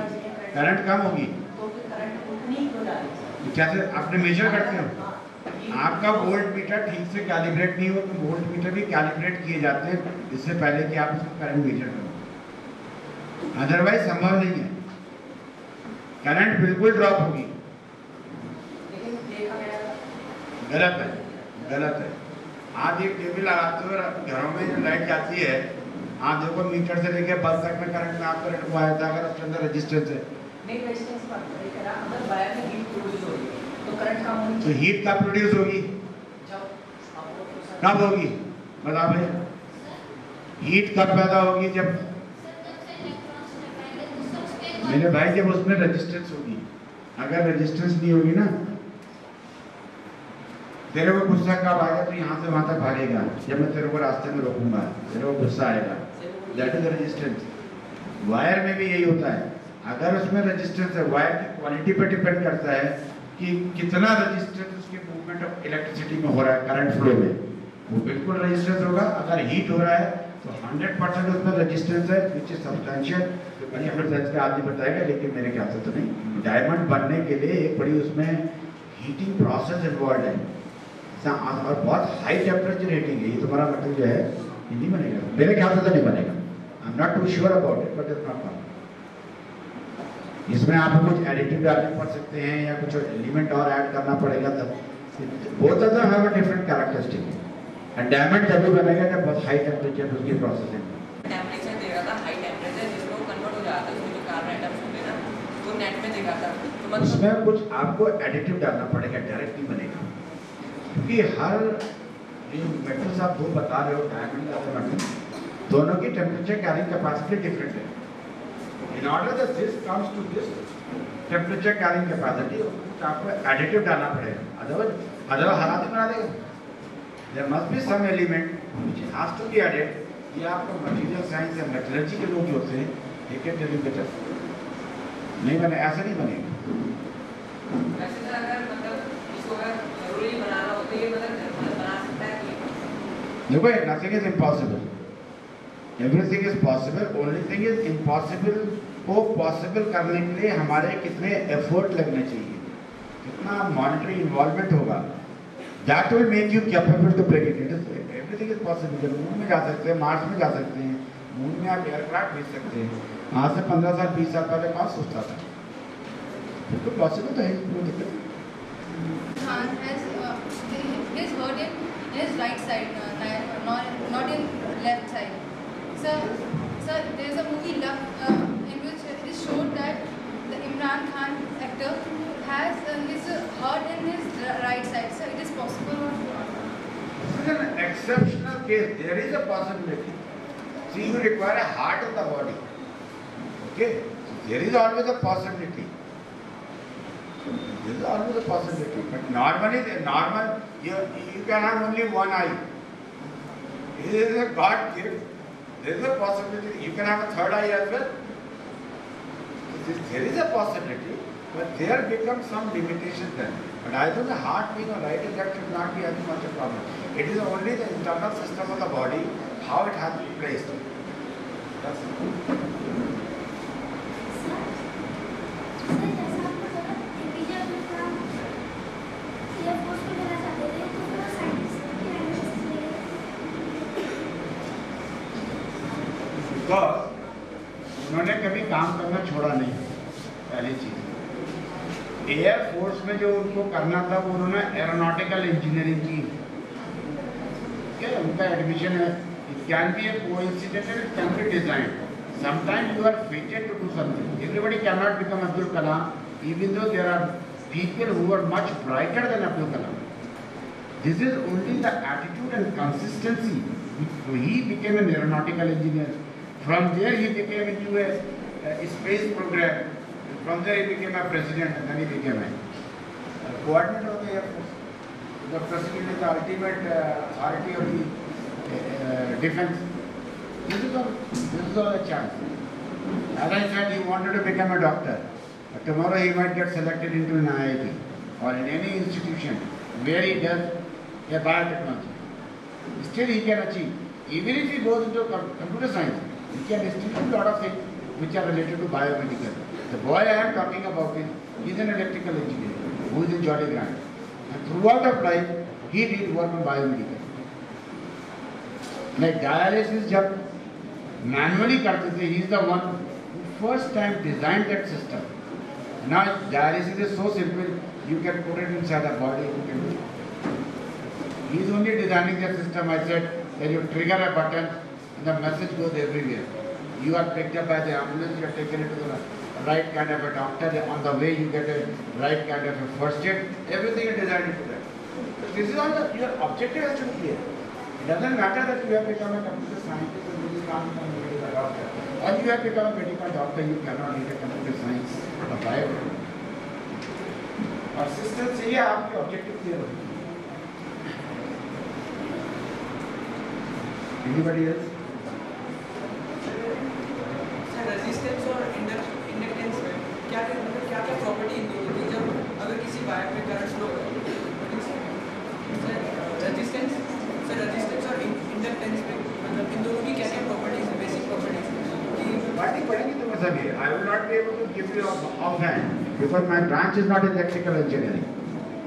करंट कम होगी. तो फिर करंट उतनी ही हो जा रही है. कैसे आपने मेजर करते हो? आपका वोल्ट मीटर ठीक से कैलिब्रेट नहीं हो तो वोल्ट मीटर भी कैलिब्रेट किए जाते हैं इससे पहले कि आप उसको करंट मेजर करो, अदरवाइज संभव नहीं है. करंट बिल्कुल ड्रॉप होगी. लेकिन देखा गया गलत है, गलत है. आप एक टीवी लगाते हो और घरों में जो लाइट जाती है, आप देखो मीटर से लेके बल्ब तक में करंट में आप करंट को आया था, अगर उसके अंदर रेजिस्टेंस है नहीं रेजिस्टेंस बात नहीं कर रहा. अगर वायर में हीट प्रोड्यूस हो रही है तो करंट कम होनी तो चाहिए. हीट कब प्रोड्यूस होगी, जब आपको कब होगी बता भाई? हीट कब पैदा होगी? जब मेरे भाई जब उसमें रेजिस्टेंस होगी. अगर रेजिस्टेंस नहीं होगी ना, तेरे को गुस्सा कब आएगा? तो यहाँ से वहां तक भागेगा जब मैं तेरे को रास्ते में रोकूंगा, तेरे को गुस्सा आएगा. That is resistance. वायर में भी यही होता है. अगर उसमें रेजिस्टेंस है, वायर की क्वालिटी पर डिपेंड करता है कि कितना रेजिस्टेंस उसके मूवमेंट ऑफ इलेक्ट्रिसिटी में हो रहा है, करंट फ्लो में, वो बिल्कुल रेजिस्टेंस होगा. अगर हीट हो रहा है तो 100% उसमें रेजिस्टेंस है, विच इज सब्सटेंशियल. अपने साइंस का आदमी बताएगा, लेकिन मेरे ख्याल से तो नहीं. डायमंड बनने के लिए एक बड़ी उसमें हीटिंग प्रोसेस इन्वॉल्व है और बहुत हाई टेम्परेचर हीटिंग है. ये तुम्हारा मतलब जो है ये नहीं बनेगा, मेरे ख्याल से तो नहीं बनेगा. I am not too sure about it but it's not possible. इसमें आप कुछ एडिटिव डालने पड़ सकते हैं या कुछ एलिमेंट और ऐड करना पड़ेगा, तब both of them have a different characteristic. And diamond जब भी बनेगा जब बहुत हाई टेम्परेचर पे उसकी प्रोसेस है. टेम्परेचर देगा था, हाई टेम्परेचर जिसमें वो कन्वर्ट हो जाता है, उसमें जो कार्बन एटम्स होते हैं ना, वो नेट में देखा था. तो मतलब उसमें कुछ आपको एडिटिव डालना पड़ेगा, डायरेक्ट नहीं बनेगा. क्योंकि हर जो मेटल्स आप दो बता रहे हो, डायमंड और मेटल, दोनों की टेम्परेचर कैरिंग कैपेसिटी डिफरेंट है. In order that this comes to this temperature carrying capacity, आपको एडिटिव डालना पड़ेगा, अदरवाइज हालात ही बना देगा. There must be some element which has to be added. ये आपको मटेरियल साइंस या मेटलर्जी के लोग जो होते हैं, they can tell you better. नहीं बने, ऐसा नहीं बनेगा. वैसे सर अगर मतलब इसको अगर जरूरी बनाना हो तो ये मतलब बना सकता है कि देखो, nothing is impossible. Everything is possible. Only thing is impossible को पॉसिबल करने के लिए हमारे कितने एफर्ट लगने चाहिए, कितना मॉनिटरी इन्वॉल्वमेंट होगा. That will make you capable to break it. Everything is possible. Moon में जा सकते हैं, मार्स में जा सकते हैं, मून में आप एयरक्राफ्ट भेज सकते हैं. आज से 15 साल 20 साल पहले कौन सोचता था? बिल्कुल पॉसिबल तो है, कोई दिक्कत नहीं. Khan has his hurt in his right side, not in left side. Sir, there is a movie Luck in which it is showed that the Imran Khan actor has his hurt in his right side. So it is possible or not? This is an exceptional case. There is a possibility. See, you require a heart in the body. Okay? There is always a possibility. There is always a possibility. But normally, you can have only one eye. It is a God gift. There is a possibility. You can have a third eye as well. There is a possibility, but there becomes some limitation then. But I think the heart being a right, that should not be any much a problem. It is only the internal system of the body, how it has been placed. That's it. जैसा आपको APJ Abdul Kalam air force में जाना चाहते थे, because उन्होंने कभी काम करना छोड़ा नहीं, पहली चीज़। एयर फोर्स में जो उनको करना था वो उन्होंने एरोनॉटिकल इंजीनियरिंग की, ठीक है, उनका एडमिशन है। It can be A coincidental, it can be design. Sometimes you are fated to do something. Everybody cannot become Abdul Kalam, even though there are people who are much brighter than Abdul Kalam. This is only the attitude and consistency. He became an aeronautical engineer. From there he became into a space program. From there he became a president, and then he became a coordinator of the Air Force. The president is the ultimate authority of the defense. This is all a chance. As I said, he wanted to become a doctor. But tomorrow he might get selected into an IIT or in any institution where he does a biotechnology. Still he can achieve. Even if he goes into computer science, he can still do a lot of things which are related to biomedical. The boy I am talking about is an electrical engineer who is in Jolly Grant. And throughout of life, he did work on biomedical. Like dialysis, जब manually करते थे, he is the one who first time designed that system. Now dialysis is so simple, you can put it inside the body, you can do it. He is only designing that system. I said that you trigger a button and the message goes everywhere. You are picked up by the ambulance, you are taken into the right kind of a doctor, on the way you get a right kind of a first aid, everything is designed into that. So this is all your objective has to be clear. It doesn't matter that you have become a computer scientist and you can't become a medical doctor. Or you have become a medical doctor, you cannot need a computer science or biology. और system से ही आपके objective clear हो। Anybody else? Sir resistance और inductance में क्या property in दोनों की, जब अगर किसी वायर में करंट फ्लो रेजिस्टेंस और इंडक्टेंस में मतलब इन दोनों की क्या प्रॉपर्टीज है, बेसिक प्रॉपर्टीज बातें पढ़ेंगे तो मजा भी है। I will not be able to give you offhand because my branch is not electrical engineering.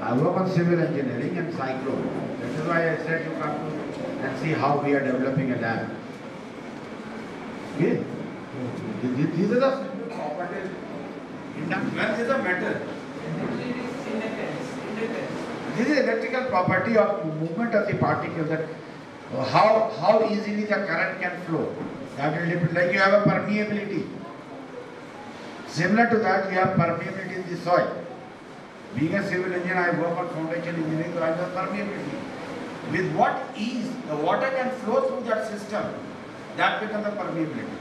I work on civil engineering and cyclone. That is why I said you come to and see how we are developing a lab. Okay? These are the simple properties. Inductance is a metal. This is electrical property of movement of the particle, that how easily the current can flow. That will depend, like you have a permeability. Similar to that, you have permeability in the soil. Being a civil engineer, I work on foundation engineering, so I have permeability. With what ease the water can flow through that system, that becomes the permeability.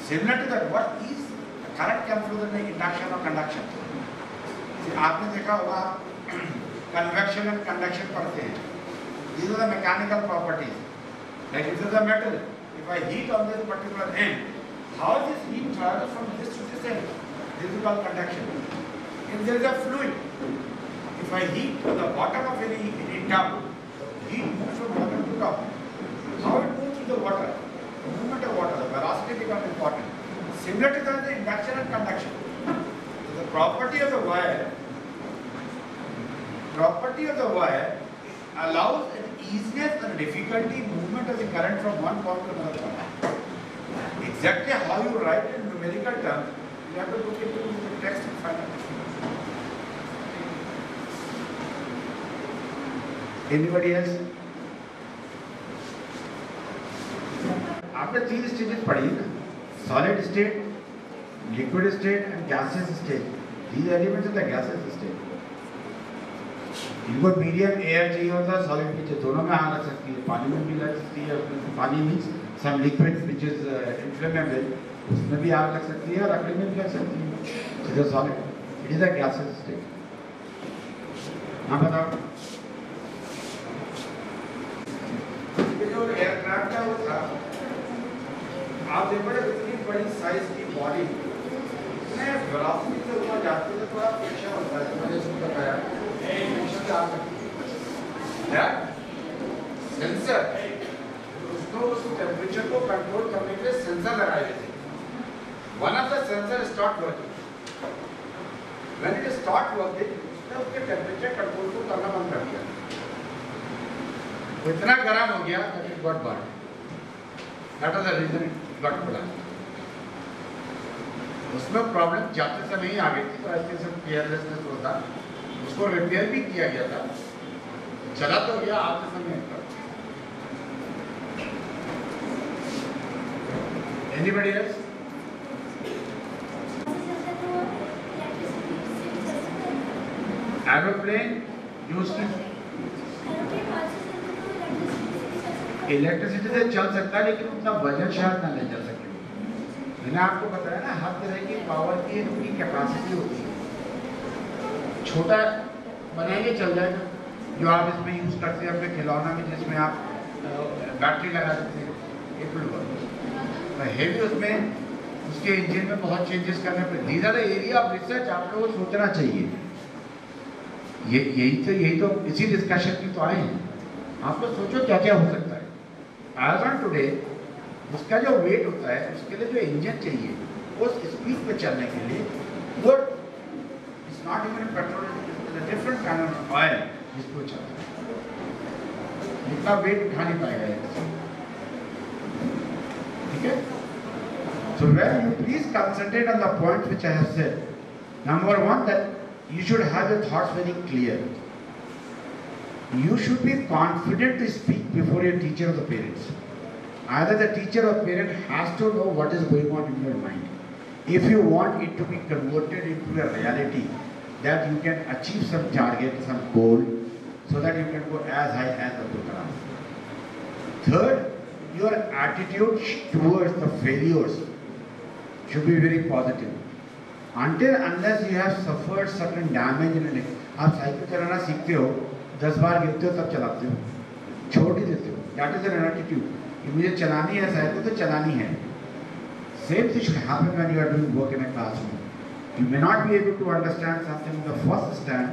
Similar to that, what ease the current can flow through the induction or conduction. See, आपने देखा होगा convection and conduction पढ़ते हैं. These are the mechanical properties. Like if there is a metal, if I heat on this particular end, how this heat travels from this to this end? This is called conduction. If there is a fluid, if I heat on the bottom of any tub, heat moves from bottom to top. How it moves through the water? The movement of water, the velocity becomes important. Similar to that, the induction and conduction. So the property of the wire allows an easiness and difficulty movement of the current from one point to another point. Exactly how you write it in numerical terms, you have to look into the text and find out. Anybody else? आपने 3 stages पढ़ी ना, solid state, liquid state and gaseous state. These elements are the gaseous state. इनको medium air चाहिए होता है, solid भी चाहिए, दोनों में आग लग सकती है, पानी में भी लग सकती है। पानी means some liquid which is inflammable, उसमें भी आग लग सकती है और लकड़ी में भी लग सकती है। It is solid, it is a gaseous state. हाँ बताओ, ये जो एयरक्राफ्ट है वो था, आप देखो इतनी बड़ी साइज की बॉडी वेलोसिटी से ऊपर जाती है तो थोड़ा प्रेशर होता है, मैंने इसको बताया सेंसर, उसको उस टेम्परेचर को कंट्रोल करने के लिए सेंसर लगाए गए थे। One of the sensor stop working, when it stop working उसने उसके टेम्परेचर कंट्रोल को करना बंद कर दिया, इतना गर्म हो गया that it got burned. That was the reason got plan. उसमें प्रॉब्लम जाते समय ही आ गई थी, तो ऐसे सब केयरलेसनेस होता, उसको रिपेयर भी किया गया था, चला तो गया आते समय पर। Anybody else? Aeroplane used to electricity से चल सकता है, लेकिन उतना वजन शायद ना ले जा सके। मैंने आपको बताया ना, हर तरह की पावर की एक उनकी कैपेसिटी होती है। छोटा बनाएंगे चल जाएगा, जो आप इसमें यूज करते हैं अपने खिलौना में, जिसमें आप बैटरी लगा देते हैं, इट विल वर्क। हेवी उसमें उसके इंजन में बहुत चेंजेस करने पड़े। These are the area of research, आप लोगों को सोचना चाहिए। यही तो इसी डिस्कशन की तो आए हैं। आप लोग सोचो क्या क्या हो सकता है। एज ऑन टुडे उसका जो वेट होता है, उसके लिए जो इंजन चाहिए उस स्पीड पे चलने के लिए, वो it's not even petrol, it's different kind of oil जिसको चलता है। इतना वेट उठा नहीं पाएगा ये, ठीक है। So where you please concentrate on the points which I have said. Number one, that you should have your thoughts very clear. You should be confident to speak before your teacher or the parents. Either the teacher or parent has to know what is going on in your mind. If you want it to be converted into a reality, that you can achieve some target, some goal, so that you can go as high as Abdul Kalam. Third, your attitude towards the failures should be very positive. Until unless you have suffered certain damage in a leg, आप cycle चलाना सीखते हो, 10 बार गिरते हो तब चलाते हो, छोड़ ही देते हो। That is an attitude कि मुझे चलानी है साइकिल तो चलानी है। Same thing should happen when you are doing work in a classroom. You may not be able to understand something in the first stand.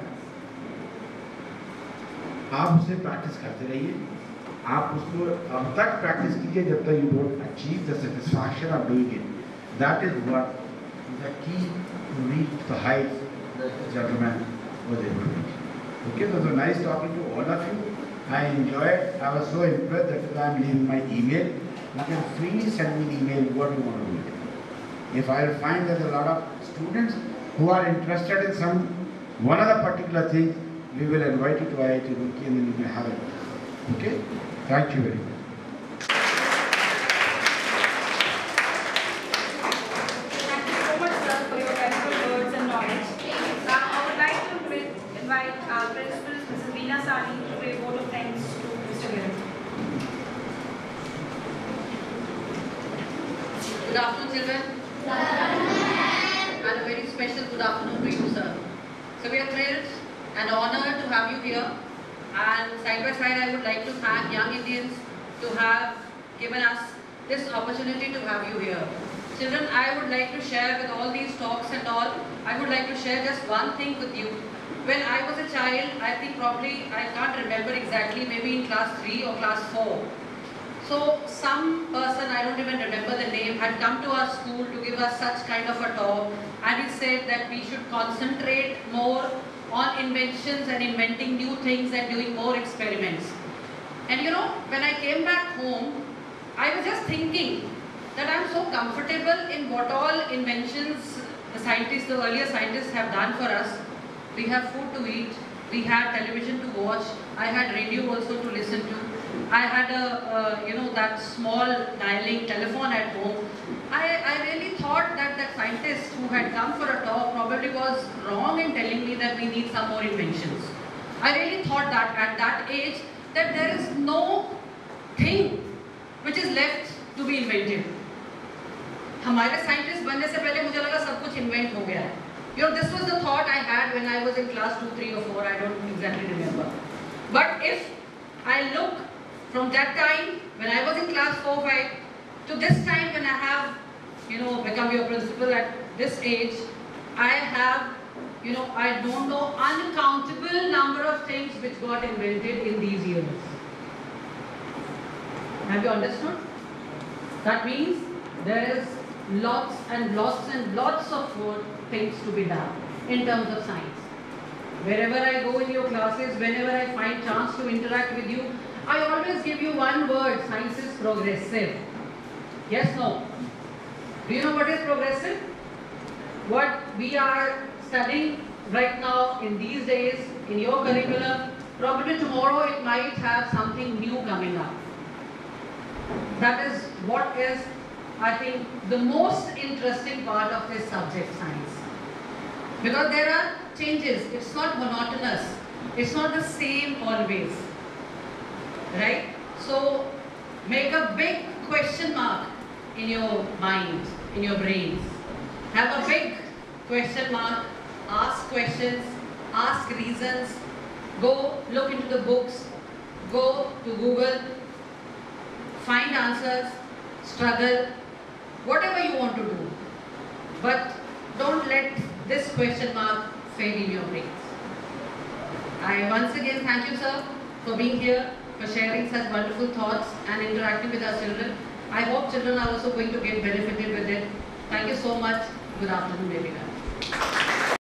आप उसे प्रैक्टिस करते रहिए, आप उसको अब तक प्रैक्टिस कीजिए जब तक you don't achieve the satisfaction of doing it. That is what is the key to reach the heights that the gentleman was able to reach. Okay, so it was nice talking to all of you. I enjoyed. I was so impressed that I am leaving my email. You can freely send me an email what you want to do. If I find that a lot of students who are interested in one of the particular things, we will invite you to IIT Roorkee and then you can have it. Okay? Thank you very much. Thank you so much, sir, for your valuable words and knowledge. Now, I would like to invite our principal, Mrs. Veena Sani, to pay a vote of thanks to Mr. Gill. Good afternoon, children. And a very special good afternoon to you, sir. So we are thrilled and honored to have you here. And side by side, I would like to thank Young Indians to have given us this opportunity to have you here. Children, I would like to share with all these talks and all, I would like to share just one thing with you. When I was a child, I think probably, I can't remember exactly, maybe in class 3 or class 4. So some person, I don't even remember the name, had come to our school to give us such kind of a talk, and he said that we should concentrate more on inventions and inventing new things and doing more experiments. And you know, when I came back home, I was just thinking that I'm so comfortable in what all inventions the scientists, the earlier scientists have done for us. We have food to eat, we had television to watch, I had radio also to listen to. I had that small dialing telephone at home. I really thought that that scientist who had come for a talk probably was wrong in telling me that we need some more inventions. I really thought that at that age that there is no thing which is left to be invented. हमारे scientist बनने से पहले मुझे लगा सब कुछ invent हो गया है. You know, this was the thought I had when I was in class 2, 3 or 4, I don't exactly remember. But if I look from that time when I was in class 4, 5 to this time when I have, become your principal at this age, I have, I don't know, uncountable number of things which got invented in these years. Have you understood? That means there is lots and lots and lots of things to be done in terms of science. Wherever I go in your classes, whenever I find chance to interact with you, I always give you one word: science is progressive. Yes, no. Do you know what is progressive? What we are studying right now in these days in your curriculum, probably tomorrow it might have something new coming up. That is what is, I think, the most interesting part of this subject, science. Because there are changes, it's not monotonous, it's not the same always, right? So make a big question mark in your mind, in your brains. Have a big question mark, ask questions, ask reasons, go look into the books, go to Google, find answers, struggle, whatever you want to do. But don't let this question mark fade in your brains. I once again thank you, sir, for being here, for sharing such wonderful thoughts and interacting with our children. I hope children are also going to get benefited with it. Thank you so much. Good afternoon, everyone.